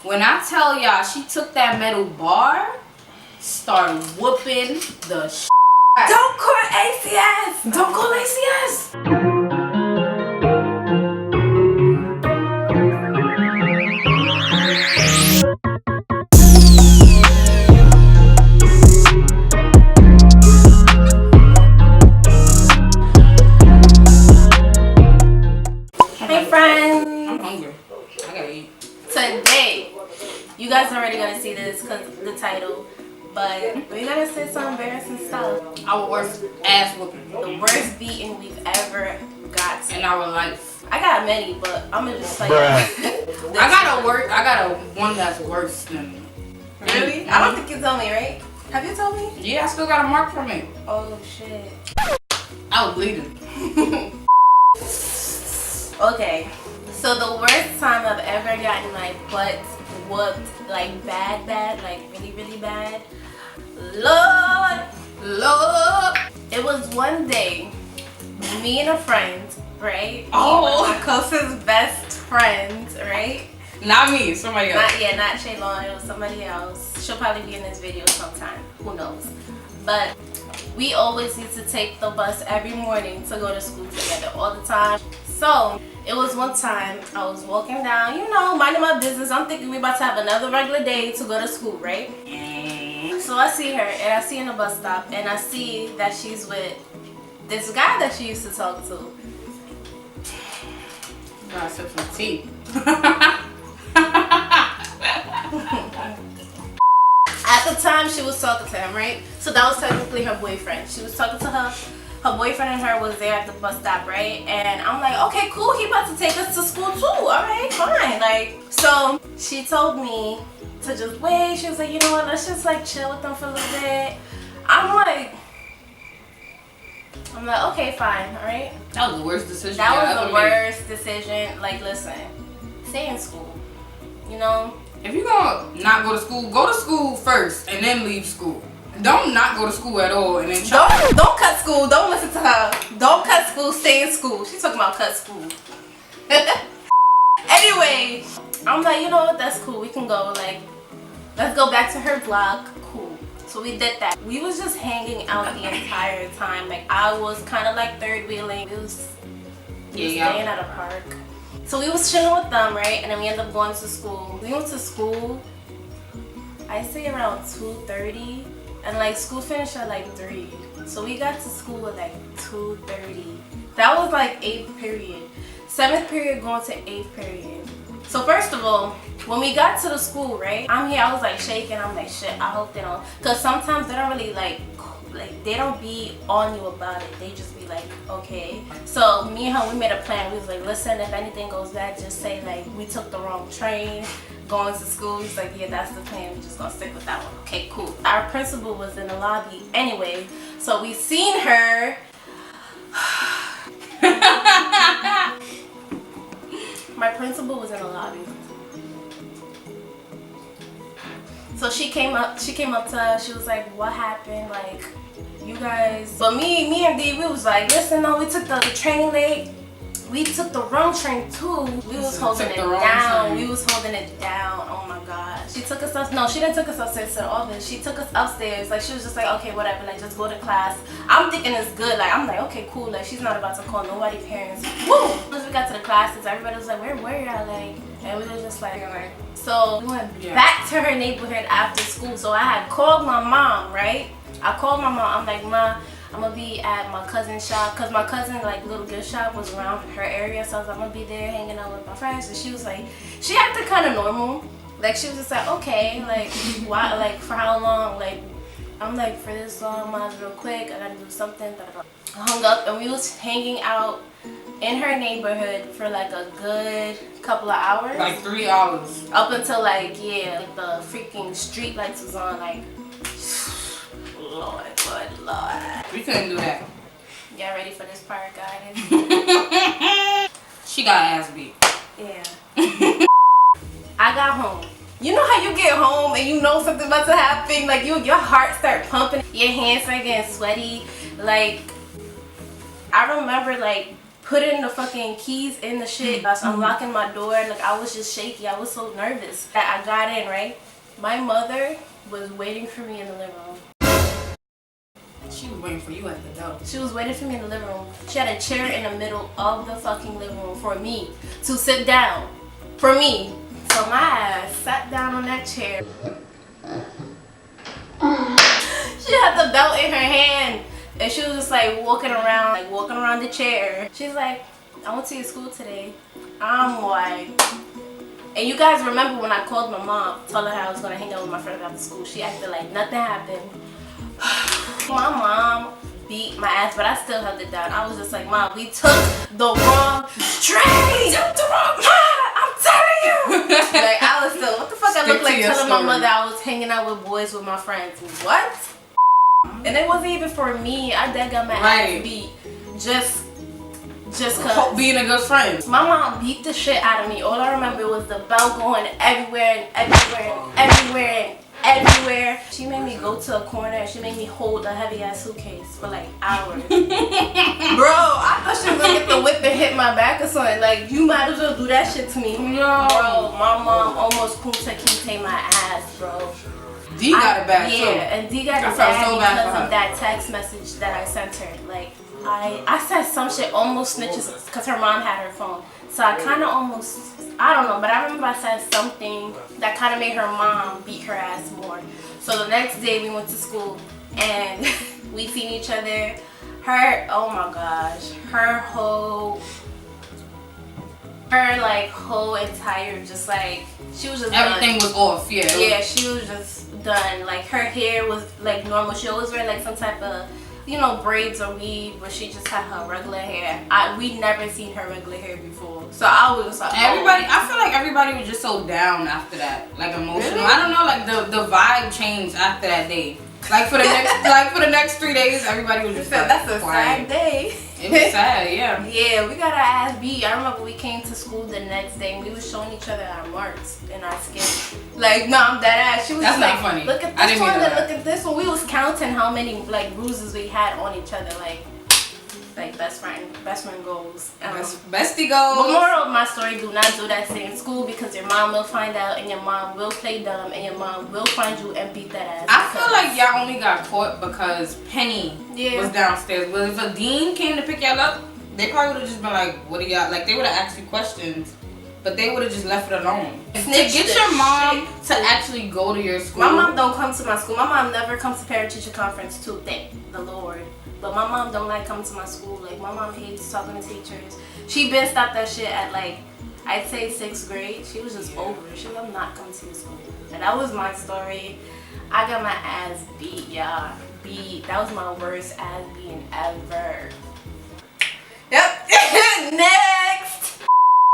When I tell y'all, she took that metal bar, started whooping the shit. Don't call ACS! Don't call ACS! Hey friends! I'm hungry. I gotta eat. Today, you guys already gonna see this because of the title, but we gotta say some embarrassing stuff. Our worst ass whooping. The worst beating we've ever got in our life. I got many, but I'm gonna just tell you. I got a one that's worse than. Really? I don't think you told me, right? Have you told me? Yeah, I still got a mark from it. Oh shit. I was bleeding. Okay, so the worst time I've ever gotten my butt whooped, like bad, like really bad. Lord. It was one day, me and a friend, right? Oh. My closest best friends, right? Not me, somebody else. Not Shay. It was somebody else. She'll probably be in this video sometime. Who knows? But we always used to take the bus every morning to go to school together all the time. So it was one time I was walking down, you know, minding my business. I'm thinking we about to have another regular day to go to school, right? So I see her and I see her in the bus stop and I see that she's with this guy that she used to talk to. I sip some tea. At the time, she was talking to him, right? So that was technically her boyfriend. She was talking to her boyfriend and her was there at the bus stop, right? And I'm like, okay, cool. He about to take us to school too. All right, fine. Like, so she told me to just wait. She was like, you know what? Let's just like chill with them for a little bit. I'm like, okay, fine. All right. That was the worst decision. That was the worst decision. Like, listen, stay in school. You know. If you're gonna not go to school first and then leave school. Don't not go to school at all and then try. Don't cut school. Don't listen to her. Don't cut school. Stay in school. She's talking about cut school. Anyway, I'm like, you know what? That's cool. We can go. Like, let's go back to her block. Cool. So we did that. We was just hanging out the entire time. Like, I was kind of like third wheeling. We was staying at a park. So we was chilling with them, right? And then we ended up going to school. We went to school, I'd say around 2:30. And like school finished at like 3. So we got to school at like 2:30. That was like 8th period. 7th period going to 8th period. So first of all, when we got to the school, right? I was like shaking. I'm like, shit, I hope they don't. Because sometimes they don't really like they don't be on you about it. They just be like, okay. So me and her, we made a plan. We was like, listen, if anything goes bad, just say like we took the wrong train going to school. He's like, yeah, that's the plan. We're just gonna stick with that one. Okay, cool. Our principal was in the lobby anyway, so we seen her. My principal was in the lobby. So she came up to us. She was like, what happened? Like, you guys. But me and D, we was like, listen, no, we took the train late. We took the wrong train too. We was holding it down. We was holding it down. Oh my God. She took us up. No, she didn't take us upstairs to the office. She took us upstairs. Like, she was just like, okay, whatever. Like, just go to class. I'm thinking it's good. Like, I'm like, okay, cool. Like, she's not about to call nobody parents. Woo! Once we got to the classes, everybody was like, where y'all? Like, and we were just like, so we went back to her neighborhood after school. So I had called my mom, right? I called my mom. I'm like, Ma, I'm gonna be at my cousin's shop, because my cousin like little gift shop was around her area. So I was like, I'm gonna be there hanging out with my friends. And she was like, she acted kind of normal. Like, she was just like, okay, like, why, like, for how long? Like, I'm like, for this long, mine's real quick. I gotta do something. I hung up and we was hanging out in her neighborhood for like a good couple of hours. Like 3 hours. Up until like, yeah, like the freaking street lights was on. Like, Lord. We couldn't do that. Y'all ready for this part, guys? She got ass beat. Yeah. I got home. You know how you get home and you know something about to happen? Like, your heart start pumping. Your hands start getting sweaty. Like, I remember like putting the fucking keys in the shit. I was unlocking my door. Like, I was just shaky. I was so nervous that I got in, right? My mother was waiting for me in the living room. She was waiting for you at the door. She was waiting for me in the living room. She had a chair in the middle of the fucking living room for me to sit down. For me. So my ass sat down on that chair. She had the belt in her hand. And she was just like walking around the chair. She's like, I went to your school today. I'm like, and you guys remember when I called my mom, told her I was gonna hang out with my friends after school. She acted like nothing happened. My mom beat my ass, but I still held it down. I was just like, Mom, we took the wrong train. Took the wrong train. I'm telling you. Like, I was still, what the fuck I look like telling my mother I was hanging out with boys with my friends. What? And it wasn't even for me. I dad got my ass beat just cause being a good friend. My mom beat the shit out of me. All I remember was the bell going everywhere and everywhere and everywhere and everywhere. She made me go to a corner and she made me hold a heavy ass suitcase for like hours. Bro, I thought she was gonna get the whip and hit my back or something. Like, you might as well do that shit to me. No. Bro, my mom almost Kunta Kinte my ass, bro. D got it bad too. Yeah, and D got it bad because of that text message that I sent her. Like, I said some shit, almost snitches, because her mom had her phone. So I kind of almost, I don't know, but I remember I said something that kind of made her mom beat her ass more. So the next day we went to school and we seen each other. Her, oh my gosh, her whole entire, just like, she was just everything done. was off, yeah. Yeah, she was just done. Like, her hair was like normal. She always wear like some type of, you know, braids or weave, but she just had her regular hair. We never seen her regular hair before. So I was like, I feel like everybody was just so down after that. Like, emotional. Really? I don't know, like the vibe changed after that day. Like, for the next 3 days, everybody was just like, that's a sad day. It was sad, yeah. Yeah, we got our ass beat. I remember we came to school the next day and we was showing each other our marks in our skin. Like, no, I'm dead ass. She was That's like, not funny. Look at this one and look at this one. We was counting how many like bruises we had on each other, like best friend goals. Bestie goals. But moral of my story, do not do that shit in school because your mom will find out and your mom will play dumb and your mom will find you and beat that ass. I feel like y'all only got caught because Penny was downstairs. But if a dean came to pick y'all up, they probably would have just been like, what do y'all, like, they would have asked you questions, but they would have just left it alone. To get your mom to actually go to your school. My mom don't come to my school. My mom never comes to parent-teacher conference too, thank the Lord. But my mom don't like coming to my school. Like, my mom hates talking to teachers. She been stopped that shit at like, I'd say 6th grade. She was just over it. She was like, I'm not coming to your school. And that was my story. I got my ass beat, y'all. Beat. That was my worst ass beating ever. Yep. Next.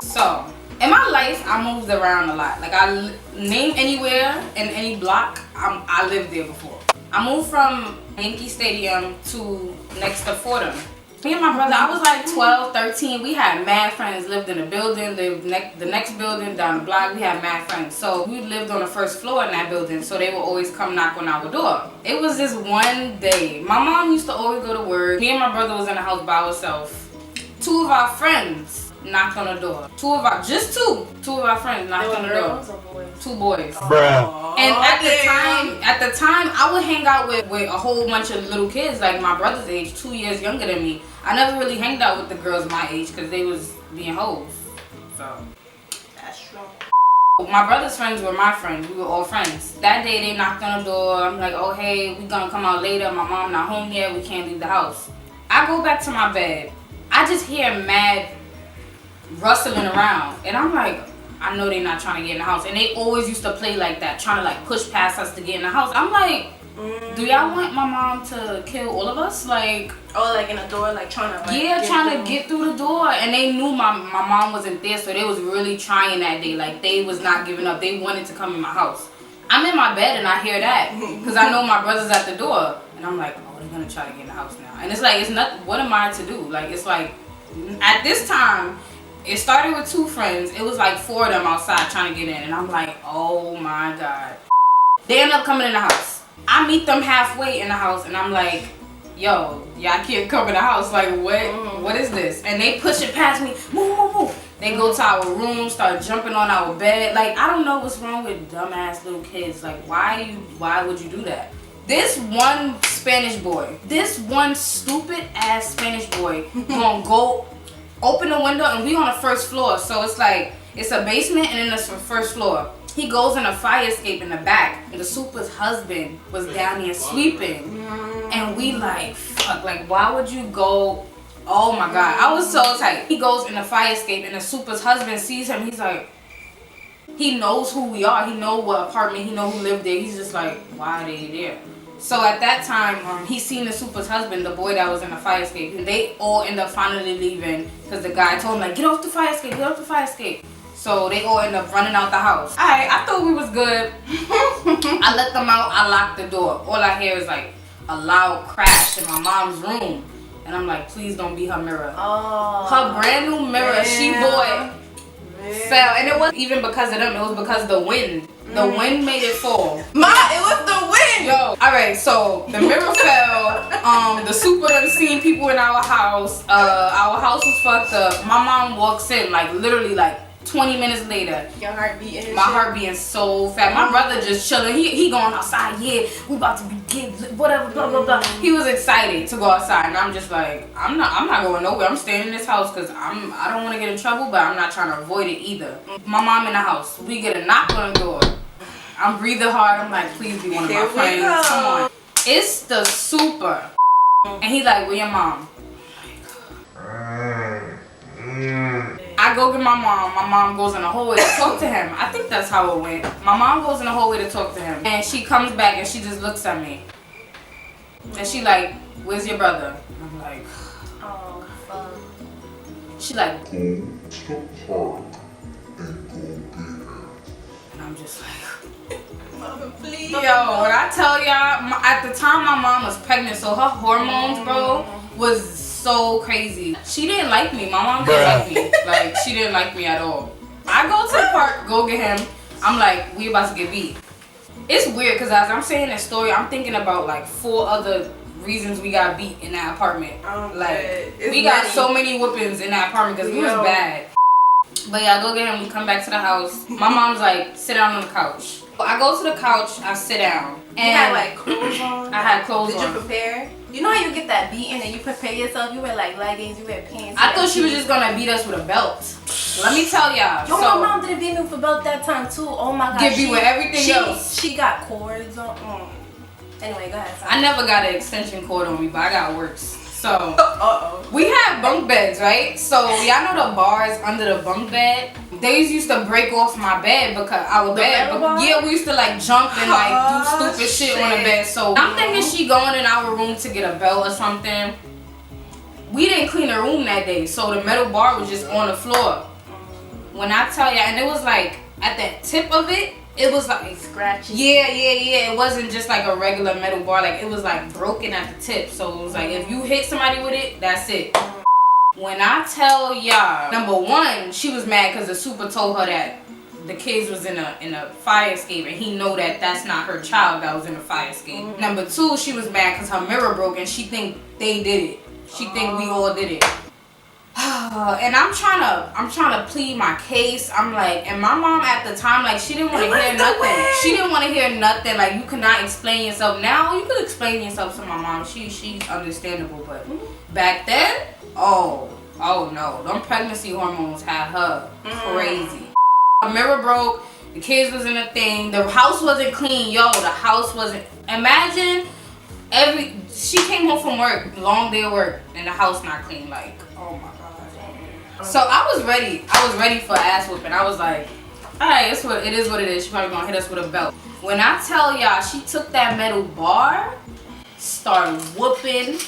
So, in my life, I moved around a lot. Like, I name anywhere in any block, I lived there before. I moved from Yankee Stadium to next to Fordham. Me and my brother, I was like 12, 13. We had mad friends, lived in a building, the next building down the block. We had mad friends. So we lived on the first floor in that building, so they would always come knock on our door. It was this one day. My mom used to always go to work. Me and my brother was in the house by ourselves. 2 of our friends knocked on the door. 2 of our friends knocked on the door. 2 boys. Bruh. And at the time, I would hang out with a whole bunch of little kids, like my brother's age, 2 years younger than me. I never really hanged out with the girls my age because they was being hoes. So that's true. My brother's friends were my friends. We were all friends. That day they knocked on the door. I'm like, oh hey, we gonna come out later. My mom not home yet. We can't leave the house. I go back to my bed. I just hear mad rustling around, and I'm like, I know they're not trying to get in the house. And they always used to play like that, trying to like push past us to get in the house. I'm like, do y'all want my mom to kill all of us? Like, oh, like in the door, like trying to like trying to get through the door. And they knew my mom wasn't there, so they was really trying that day. Like, they was not giving up. They wanted to come in my house. I'm in my bed and I hear that because I know my brother's at the door, and I'm like, oh, they're gonna try to get in the house now. And it's like, it's not, what am I to do? Like, it's like, at this time, it started with 2 friends. It was like 4 of them outside trying to get in, and I'm like, oh my God. They end up coming in the house. I meet them halfway in the house, and I'm like, yo, y'all can't come in the house. Like, what is this? And they push it past me. Move, move, move. They go to our room, start jumping on our bed. Like, I don't know what's wrong with dumbass little kids. Like, why would you do that? This one Spanish boy, this one stupid ass Spanish boy gonna go open the window, and we on the first floor. So it's like, it's a basement and then it's the first floor. He goes in a fire escape in the back, and the super's husband was down there sweeping. And we like, fuck, like, why would you go? Oh my God, I was so tight. He goes in the fire escape, and the super's husband sees him. He's like, he knows who we are. He know what apartment, he know who lived there. He's just like, why are they there? So at that time, he seen the super's husband, the boy that was in the fire escape, and they all end up finally leaving because the guy told him, like, get off the fire escape, get off the fire escape. So they all end up running out the house. Alright, I thought we was good. I let them out, I locked the door. All I hear is like a loud crash in my mom's room. And I'm like, please don't be her mirror. Oh. Her brand new mirror, she bought, fell. And it wasn't even because of them, it was because of the wind. The wind made it fall. It was the wind! Yo, alright, so the mirror fell. The super done seen people in our house. Our house was fucked up. My mom walks in, like, literally, like, 20 minutes later. Your heart beating. My heart beating so fast. My brother just chilling. He going outside. Yeah, we about to be kids. Whatever. Blah blah blah. He was excited to go outside, and I'm just like, I'm not going nowhere. I'm staying in this house because I don't want to get in trouble, but I'm not trying to avoid it either. My mom in the house. We get a knock on the door. I'm breathing hard. I'm like, please be one of my friends. Come on. It's the super, and he like, where your mom? I go get my mom. My mom goes in the hallway to talk to him. I think that's how it went. My mom goes in the hallway to talk to him. And she comes back and she just looks at me. And she like, where's your brother? And I'm like, oh, fuck. She like, go to the park and go get her. and I'm just like, Mama, please. yo, when I tell y'all, at the time my mom was pregnant, so her hormones, bro, was so crazy. She didn't like me. My mom didn't like me. Like, she didn't like me at all. I go to the park, go get him. I'm like, we about to get beat. It's weird because as I'm saying this story, I'm thinking about like 4 other reasons we got beat in that apartment. Like, we got so many whoopings in that apartment because we was bad. But yeah, I go get him, we come back to the house. My mom's like, sit down on the couch. I go to the couch, I sit down. And you had like clothes on? I had clothes on. Did you prepare? You know how you get that beating and you prepare yourself? You wear like leggings, you wear pants. I thought she was just gonna beat us with a belt. Let me tell y'all. Yo, my mom didn't beat me with a belt that time too. Oh my god. Give you with everything else. She got cords on. Anyway, go ahead. I never got an extension cord on me, but I got worse. So we had bunk beds, right? So y'all know the bars under the bunk bed? They used to break off my bed because our bed. Yeah, we used to like jump and like do stupid shit on the bed. So I'm thinking she going in our room to get a belt or something. We didn't clean the room that day, so the metal bar was just on the floor. When I tell y'all, and it was like at the tip of it, it was like scratchy. Yeah. It wasn't just like a regular metal bar. Like, it was like broken at the tip. So it was like, if you hit somebody with it, that's it. When I tell y'all, number one, she was mad because the super told her that the kids was in a fire escape, and he know that that's not her child that was in a fire escape. Number two, she was mad because her mirror broke, and she think they did it. She think we all did it. And I'm trying to plead my case. I'm like, and my mom at the time, like, she didn't want to hear nothing. She didn't want to hear nothing. Like, you cannot explain yourself. Now you could explain yourself to my mom. She's understandable, but back then, oh no, them pregnancy hormones had her crazy. A mirror broke. The kids was in a thing. The house wasn't clean, yo. The house wasn't. Imagine she came home from work, long day of work, and the house not clean. Like, oh my god. So I was ready for ass whooping. I was like, alright, it is what it is. She probably gonna hit us with a belt. When I tell y'all, she took that metal bar, started whooping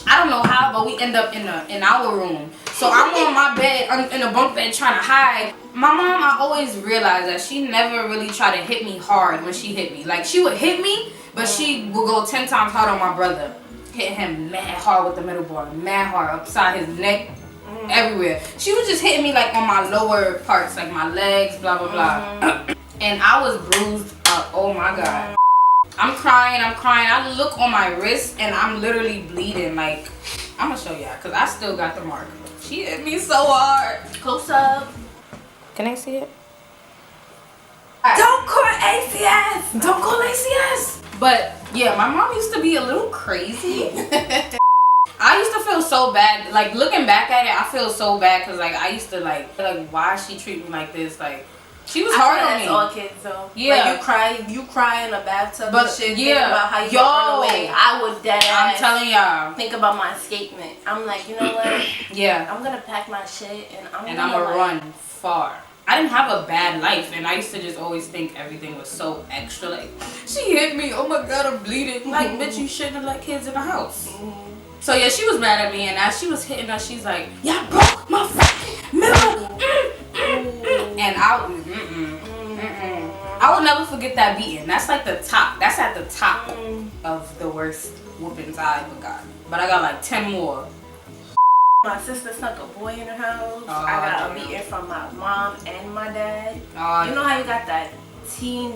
I don't know how, but we end up in our room. So I'm on my bed, in a bunk bed, trying to hide. My mom, I always realized that she never really tried to hit me hard when she hit me. Like, she would hit me, but she would go 10 times hard on my brother. Hit him mad hard with the metal bar, mad hard, upside his neck, everywhere. She was just hitting me like on my lower parts, like my legs, blah, blah, blah. And I was bruised up, oh my god. I'm crying. I look on my wrist and I'm literally bleeding. Like, I'm gonna show y'all because I still got the mark. She hit me so hard. Close up. Can I see it? Don't call ACS. Don't call ACS. But yeah, my mom used to be a little crazy. I used to feel so bad. Like, looking back at it, I feel so bad because like I used to like why she treat me like this? Like, she was hard on me. That's all kids though. Yeah. Like, you cry in a bathtub But, and shit. yeah. Think about how you run away. I would dead ass. I'm telling y'all. Think about my escapement. I'm like, you know what? Yeah. I'm gonna pack my shit and I'm gonna like, run far. I didn't have a bad life, and I used to just always think everything was so extra. Like, she hit me. Oh my god, I'm bleeding. Like, bitch, you shouldn't have let kids in the house. So yeah, she was mad at me, and as she was hitting us, she's like, "Yeah, broke my fucking mirror." And I will never forget that beating. That's like the top. That's at the top of the worst whoopings I ever got. But I got like 10 more. My sister snuck a boy in her house. Oh, I got a beating from my mom and my dad. Oh, you know how you got that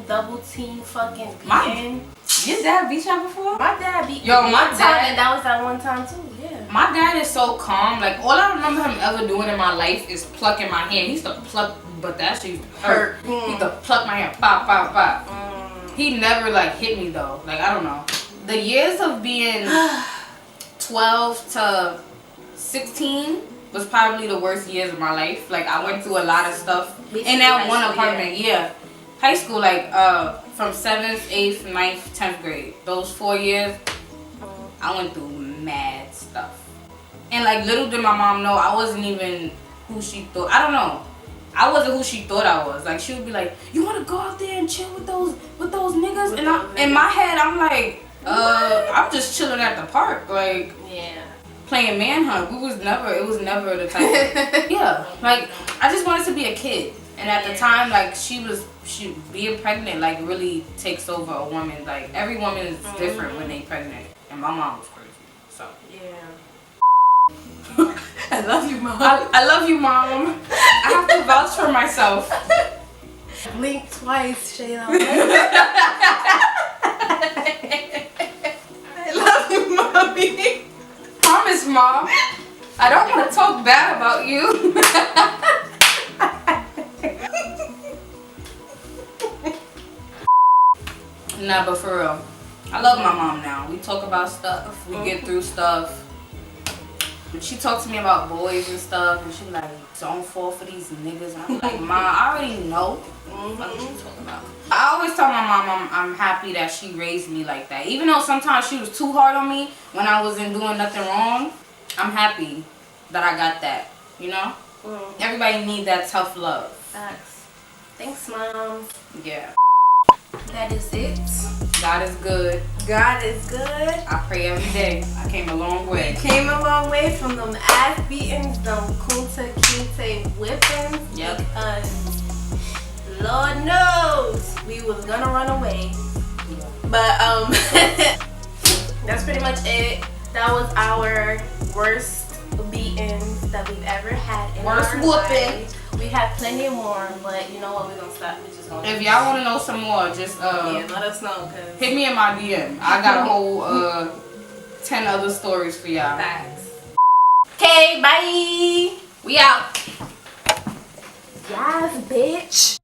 double team fucking beating? Your dad beat y'all before? My dad beat me. Yo, my one dad. time, and that was that one time too. Yeah. My dad is so calm. Like, all I remember him ever doing in my life is plucking my hair. He used to pluck, but that shit used to hurt. He used to pluck my hair, pop, pop, pop. He never like hit me though. Like, I don't know. The years of being 12 to 16 was probably the worst years of my life. Like, I went through a lot of stuff in that one apartment. Yeah. High school, like from 7th, 8th, 9th, 10th grade. Those 4 years, I went through mad stuff. And like, little did my mom know, I wasn't even who she thought. I don't know. I wasn't who she thought I was. Like, she would be like, "You want to go out there and chill with those niggas?" And in my head, I'm like, I'm just chilling at the park, like, playing manhunt. It was never the type of, yeah, like, I just wanted to be a kid. And at the time, like, she being pregnant, like, really takes over a woman. Like, every woman is different when they pregnant. And my mom was crazy, so. Yeah. I love you, Mom. I love you, Mom. I have to vouch for myself. Blink twice, Shayla. I love you, Mommy. Promise, Mom. I don't want to talk bad about you. Nah, but for real, I love my mom now. We talk about stuff. We get through stuff. She talks to me about boys and stuff, and she be like, "Don't fall for these niggas." And I'm like, "Mom, I already know what you talking about." I always tell my mom I'm happy that she raised me like that. Even though sometimes she was too hard on me when I wasn't doing nothing wrong, I'm happy that I got that, you know? Everybody need that tough love. Facts. Thanks, Mom. Yeah. That is it. God is good. God is good. I pray every day. I came a long way. Came a long way from them ass beatings, them kunta kinte whippings. Yep. Because Lord knows we was gonna run away. Yeah. But that's pretty much it. That was our worst beatings that we've ever had in Worst our whooping. lives. We have plenty more, but you know what? We're gonna stop. We're just gonna. If y'all want to know some more, just let us know. Cause hit me in my DM. I got a whole 10 other stories for y'all. Facts. Okay, bye. We out. Yes, bitch.